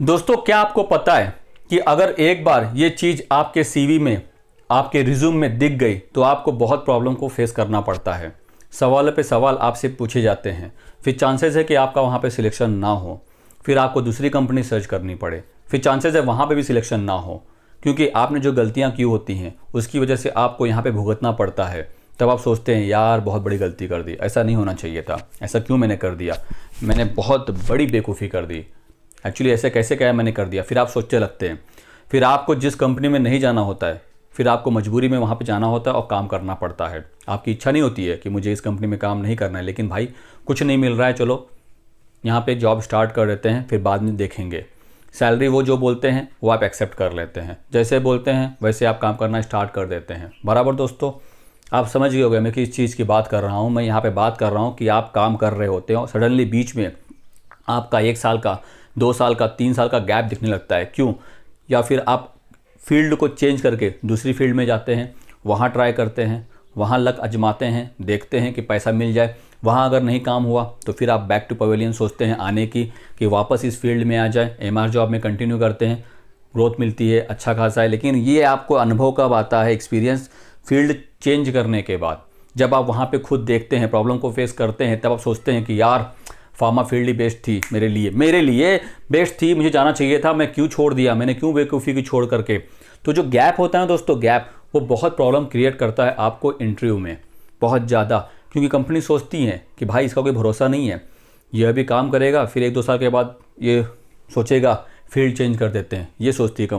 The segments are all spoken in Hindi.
दोस्तों, क्या आपको पता है कि अगर एक बार ये चीज़ आपके सीवी में, आपके रिज्यूम में दिख गई तो आपको बहुत प्रॉब्लम को फेस करना पड़ता है। सवाल पे सवाल आपसे पूछे जाते हैं, फिर चांसेस है कि आपका वहाँ पे सिलेक्शन ना हो, फिर आपको दूसरी कंपनी सर्च करनी पड़े, फिर चांसेस है वहाँ पे भी सिलेक्शन ना हो, क्योंकि आपने जो गलतियाँ की होती हैं उसकी वजह से आपको यहाँ पे भुगतना पड़ता है। तब आप सोचते हैं यार बहुत बड़ी गलती कर दी, ऐसा नहीं होना चाहिए था, ऐसा क्यों मैंने कर दिया, मैंने बहुत बड़ी बेवकूफ़ी कर दी, एक्चुअली ऐसे कैसे क्या मैंने कर दिया। फिर आप सोचने लगते हैं। फिर आपको जिस कंपनी में नहीं जाना होता है, फिर आपको मजबूरी में वहाँ पे जाना होता है और काम करना पड़ता है। आपकी इच्छा नहीं होती है कि मुझे इस कंपनी में काम नहीं करना है, लेकिन भाई कुछ नहीं मिल रहा है, चलो यहाँ पे जॉब स्टार्ट कर देते हैं, फिर बाद में देखेंगे। सैलरी वो जो बोलते हैं वो आप एक्सेप्ट कर लेते हैं, जैसे बोलते हैं वैसे आप काम करना स्टार्ट कर देते हैं। बराबर दोस्तों, आप समझ गए होंगे मैं किस चीज़ की बात कर रहा हूँ। मैं यहाँ पे बात कर रहा हूँ कि आप काम कर रहे होते हो, सडनली बीच में आपका 1 साल का, 2 साल का, 3 साल का गैप दिखने लगता है। क्यों? या फिर आप फील्ड को चेंज करके दूसरी फील्ड में जाते हैं, वहाँ ट्राई करते हैं, वहाँ लक आजमाते हैं, देखते हैं कि पैसा मिल जाए। वहाँ अगर नहीं काम हुआ तो फिर आप बैक टू पवेलियन सोचते हैं आने की, कि वापस इस फील्ड में आ जाए, एमआर जॉब में कंटिन्यू करते हैं, ग्रोथ मिलती है, अच्छा खासा है। लेकिन ये आपको अनुभव कब आता है? एक्सपीरियंस फील्ड चेंज करने के बाद, जब आप वहाँ पे खुद देखते हैं, प्रॉब्लम को फेस करते हैं, तब आप सोचते हैं कि यार फार्मा फील्ड ही बेस्ट थी मेरे लिए बेस्ट थी, मुझे जाना चाहिए था, मैं क्यों छोड़ दिया, मैंने क्यों बेवकूफ़ी की छोड़ करके। तो जो गैप होता है दोस्तों, गैप वो बहुत प्रॉब्लम क्रिएट करता है आपको इंटरव्यू में, बहुत ज़्यादा। क्योंकि कंपनी सोचती है कि भाई इसका कोई भरोसा नहीं है, यह भी काम करेगा, फिर 1-2 साल के बाद ये सोचेगा फील्ड चेंज कर देते हैं। ये सोचती है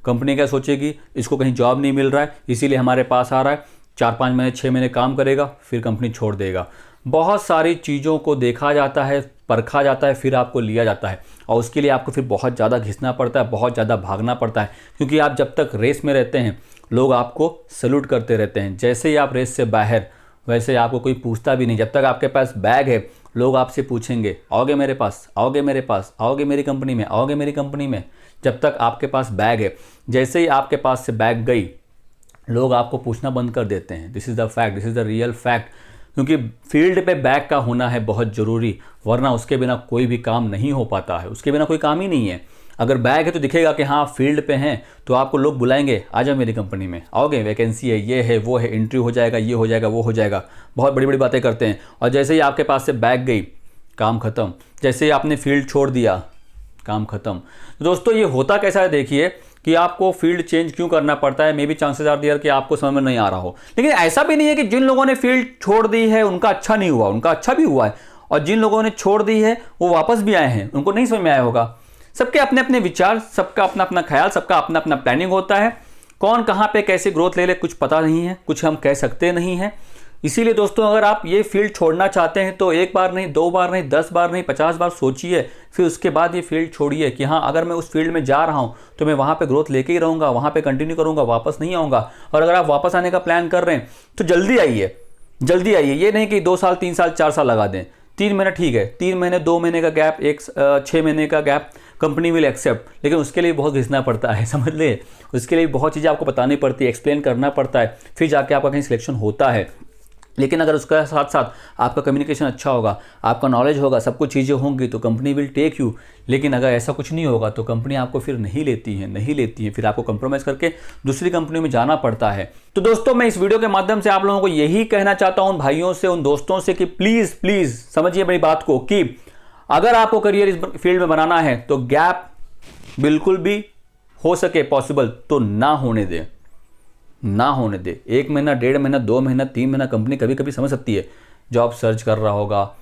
कंपनी क्या सोचेगी, इसको कहीं जॉब नहीं मिल रहा है इसीलिए हमारे पास आ रहा है, 4-5 महीने 6 महीने काम करेगा, फिर कंपनी छोड़ देगा। बहुत सारी चीज़ों को देखा जाता है, परखा जाता है, फिर आपको लिया जाता है, और उसके लिए आपको फिर बहुत ज़्यादा घिसना पड़ता है, बहुत ज़्यादा भागना पड़ता है। क्योंकि आप जब तक रेस में रहते हैं लोग आपको सैल्यूट करते रहते हैं, जैसे ही आप रेस से बाहर, वैसे आपको कोई पूछता भी नहीं। जब तक आपके पास बैग है लोग आपसे पूछेंगे आओगे मेरे पास, आओगे मेरे पास, आओगे मेरी कंपनी में, आओगे मेरी कंपनी में। जब तक आपके पास बैग है, जैसे ही आपके पास से बैग गई लोग आपको पूछना बंद कर देते हैं। This is the fact, this is the real fact. क्योंकि फील्ड पे बैग का होना है बहुत ज़रूरी, वरना उसके बिना कोई भी काम नहीं हो पाता है, उसके बिना कोई काम ही नहीं है। अगर बैग है तो दिखेगा कि हाँ फील्ड पे हैं, तो आपको लोग बुलाएंगे, आ जाओ मेरी कंपनी में, आओगे, वैकेंसी है, ये है, वो है, इंटरव्यू हो जाएगा, ये हो जाएगा, वो हो जाएगा, बहुत बड़ी बड़ी बातें करते हैं। और जैसे ही आपके पास से बैग गई, काम ख़त्म। जैसे ही आपने फील्ड छोड़ दिया, काम ख़त्म। तो दोस्तों ये होता कैसा है, देखिए कि आपको फील्ड चेंज क्यों करना पड़ता है। Maybe chances are there कि आपको समझ में नहीं आ रहा हो, लेकिन ऐसा भी नहीं है कि जिन लोगों ने फील्ड छोड़ दी है उनका अच्छा नहीं हुआ, उनका अच्छा भी हुआ है। और जिन लोगों ने छोड़ दी है वो वापस भी आए हैं, उनको नहीं समझ में आया होगा। सबके अपने अपने विचार, सबका अपना अपना ख्याल, सबका अपना अपना प्लानिंग होता है। कौन कहाँ पे कैसे ग्रोथ ले ले कुछ पता नहीं है, कुछ हम कह सकते नहीं हैं। इसीलिए दोस्तों अगर आप ये फील्ड छोड़ना चाहते हैं तो 1 बार नहीं, 2 बार नहीं, 10 बार नहीं, 50 बार सोचिए, फिर उसके बाद ये फील्ड छोड़िए कि हाँ अगर मैं उस फील्ड में जा रहा हूँ तो मैं वहाँ पे ग्रोथ लेके ही रहूँगा, वहाँ पे कंटिन्यू करूँगा, वापस नहीं आऊँगा। और अगर आप वापस आने का प्लान कर रहे हैं तो जल्दी आइए, जल्दी आइए। ये नहीं कि 2 साल, 3 साल, 4 साल लगा दें। 3 महीना ठीक है, 3 महीने, 2 महीने का गैप, 6 महीने का गैप कंपनी विल एक्सेप्ट, लेकिन उसके लिए बहुत घिसना पड़ता है, समझ ले। उसके लिए बहुत चीज़ें आपको बतानी पड़ती है, एक्सप्लेन करना पड़ता है, फिर जाके आपका कहीं सिलेक्शन होता है। लेकिन अगर उसका साथ साथ आपका कम्युनिकेशन अच्छा होगा, आपका नॉलेज होगा, सब कुछ चीज़ें होंगी तो कंपनी विल टेक यू। लेकिन अगर ऐसा कुछ नहीं होगा तो कंपनी आपको फिर नहीं लेती है, फिर आपको कंप्रोमाइज़ करके दूसरी कंपनी में जाना पड़ता है। तो दोस्तों मैं इस वीडियो के माध्यम से आप लोगों को यही कहना चाहता हूँ, उन भाइयों से, उन दोस्तों से, कि प्लीज़ प्लीज़ समझिए मेरी बात को, कि अगर आपको करियर इस फील्ड में बनाना है तो गैप बिल्कुल भी हो सके पॉसिबल तो ना होने दे, ना होने दे। 1 महीना, 1.5 महीना, 2 महीना, 3 महीना कंपनी कभी कभी समझ सकती है, जॉब सर्च कर रहा होगा,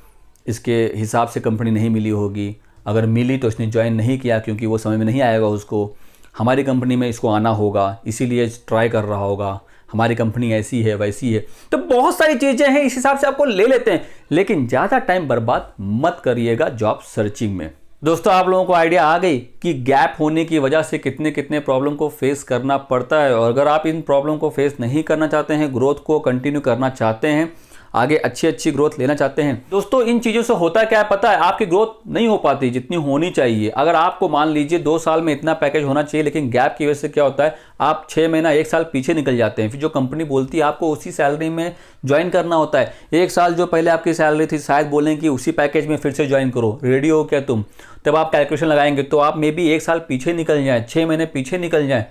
इसके हिसाब से कंपनी नहीं मिली होगी, अगर मिली तो इसने ज्वाइन नहीं किया क्योंकि वो समय में नहीं आएगा उसको, हमारी कंपनी में इसको आना होगा इसीलिए ट्राई कर रहा होगा, हमारी कंपनी ऐसी है वैसी है। तो बहुत सारी चीज़ें हैं, इस हिसाब से आपको ले लेते हैं। लेकिन ज़्यादा टाइम बर्बाद मत करिएगा जॉब सर्चिंग में। दोस्तों आप लोगों को आइडिया आ गई कि गैप होने की वजह से कितने कितने प्रॉब्लम को फेस करना पड़ता है। और अगर आप इन प्रॉब्लम को फेस नहीं करना चाहते हैं, ग्रोथ को कंटिन्यू करना चाहते हैं, आगे अच्छी अच्छी ग्रोथ लेना चाहते हैं। दोस्तों इन चीज़ों से होता क्या है पता है, आपकी ग्रोथ नहीं हो पाती जितनी होनी चाहिए। अगर आपको मान लीजिए 2 साल में इतना पैकेज होना चाहिए, लेकिन गैप की वजह से क्या होता है आप 6 महीना 1 साल पीछे निकल जाते हैं। फिर जो कंपनी बोलती है आपको उसी सैलरी में ज्वाइन करना होता है। 1 साल जो पहले आपकी सैलरी थी शायद बोलें कि उसी पैकेज में फिर से ज्वाइन करो, रेडी हो क्या तुम? तब आप कैलकुलेशन लगाएंगे तो आप मे बी 1 साल पीछे निकल जाएं, 6 महीने पीछे निकल जाएं,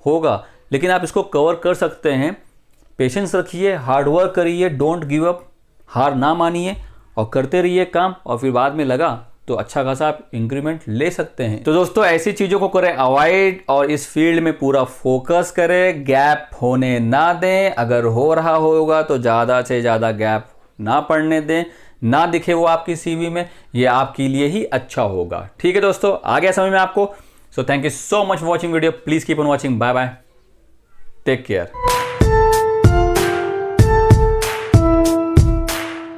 होगा। लेकिन आप इसको कवर कर सकते हैं। पेशेंस रखिए, हार्डवर्क करिए, डोंट गिव अप, हार ना मानिए और करते रहिए काम, और फिर बाद में लगा तो अच्छा खासा आप इंक्रीमेंट ले सकते हैं। तो दोस्तों ऐसी चीज़ों को करें अवॉइड और इस फील्ड में पूरा फोकस करें, गैप होने ना दें। अगर हो रहा होगा तो ज़्यादा से ज़्यादा गैप ना पड़ने दें, ना दिखे वो आपकी सीवी में, ये आपके लिए ही अच्छा होगा। ठीक है दोस्तों, आ गया समझ में आपको? So thank you so much for watching video. Please keep on watching. Bye bye, take care.